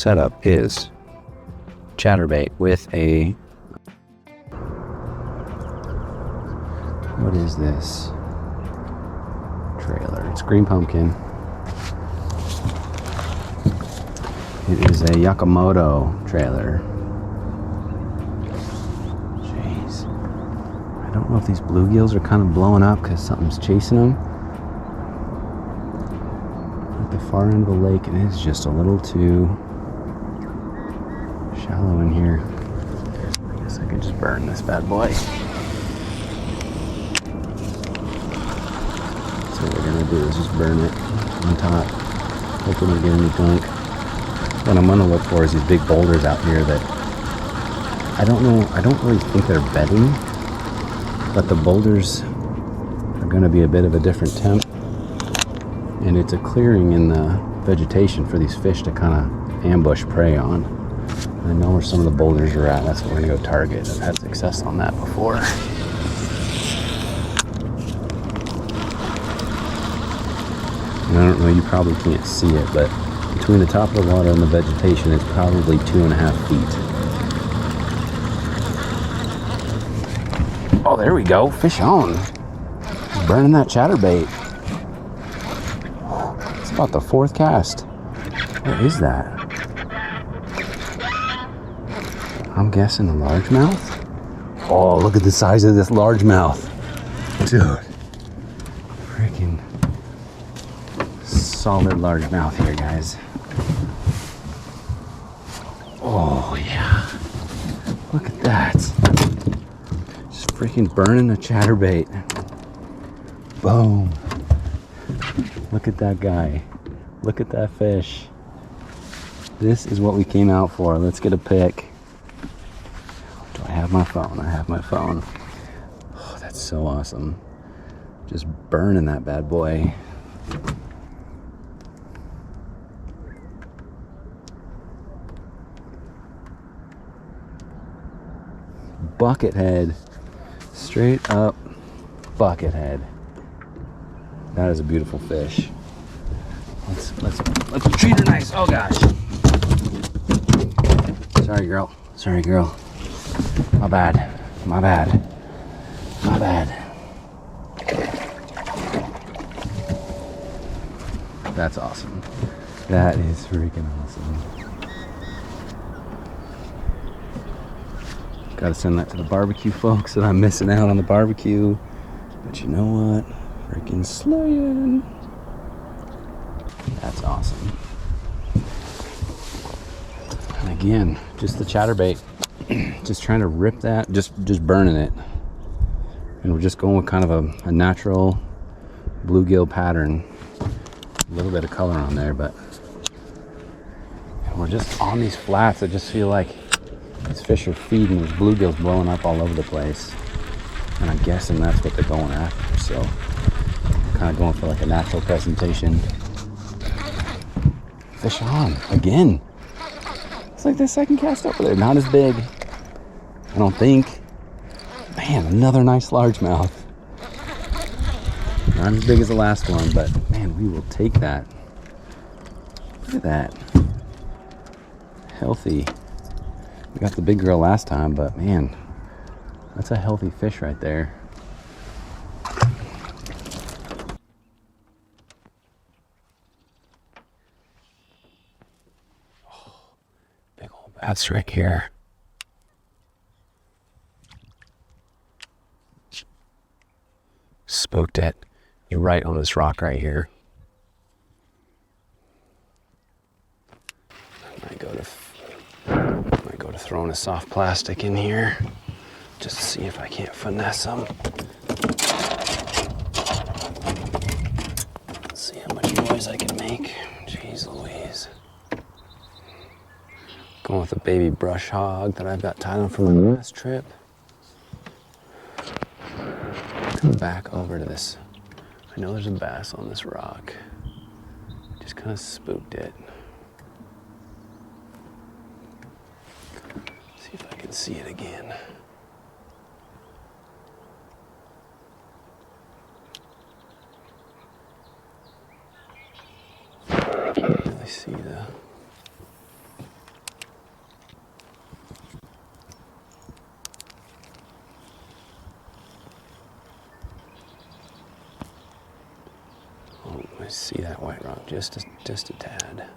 setup is chatterbait with a, what is this? Trailer. It's green pumpkin. It is a Yakamoto trailer. Jeez. I don't know if these bluegills are kind of blowing up because something's chasing them. At the far end of the lake, it is just a little too shallow in here. I guess I could just burn this bad boy. So what we're gonna do is just burn it on top. Hope we don't get any gunk. What I'm gonna look for is these big boulders out here that I don't know, I don't really think they're bedding, but the boulders are gonna be a bit of a different temp, and it's a clearing in the vegetation for these fish to kind of ambush prey on. I know where some of the boulders are at. That's what we're gonna go target. I've had success on that before. And I don't know, you probably can't see it, but between the top of the water and the vegetation, it's probably 2.5 feet. Oh, there we go. Fish on. Burning that chatterbait. It's about the 4th cast. What is that? I'm guessing a largemouth. Oh, look at the size of this largemouth. Dude. Freaking solid largemouth here, guys. Oh, yeah. Look at that. Just freaking burning a chatterbait. Boom. Look at that guy. Look at that fish. This is what we came out for. Let's get a pic. Do I have my phone? I have my phone. Oh, that's so awesome. Just burning that bad boy. Buckethead. Straight up buckethead. That is a beautiful fish. Let's treat her nice. Oh gosh. Sorry, girl. Sorry, girl. My bad. My bad. My bad. That's awesome. That is freaking awesome. Gotta send that to the barbecue folks that I'm missing out on the barbecue. But you know what? Freaking slaying. That's awesome. And again, just the chatterbait. Just trying to rip that, just burning it. And we're just going with kind of a natural bluegill pattern. A little bit of color on there, but we're just on these flats. I just feel like these fish are feeding. There's bluegills blowing up all over the place. And I'm guessing that's what they're going after. So kind of going for like a natural presentation. Fish on again. It's like the second cast over there. Not as big, I don't think. Man, another nice largemouth. Not as big as the last one, but man, we will take that. Look at that. Healthy. We got the big girl last time, but man, that's a healthy fish right there. Oh, big old bass right here. Spooked it. You're right on this rock right here. I might go to throwing a soft plastic in here just to see if I can't finesse them. Let's see how much noise I can make. Jeez Louise. Going with a baby brush hog that I've got tied on from the last trip. Come back over to this. I know there's a bass on this rock. Just kind of spooked it. See if I can see it again. Can't really see the See that white rock just a tad.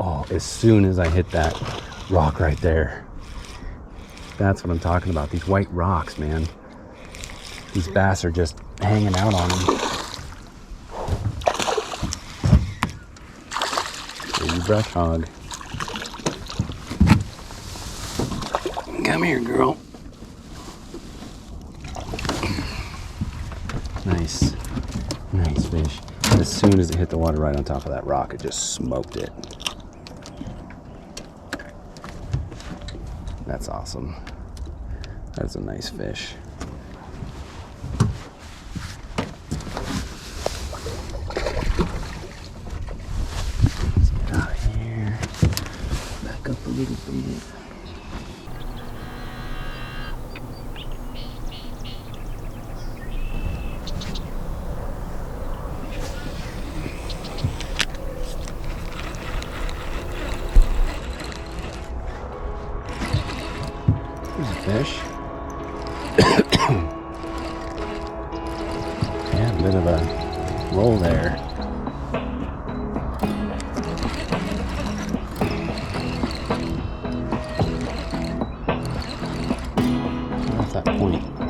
Oh, as soon as I hit that rock right there, that's what I'm talking about. These white rocks, man. These bass are just hanging out on them. Baby brush hog. Come here, girl. Nice. Nice fish. And as soon as it hit the water right on top of that rock, it just smoked it. That's awesome. That's a nice fish. Let's get out of here. Back up a little bit. Fish. Yeah, a bit of a roll there. That's that point.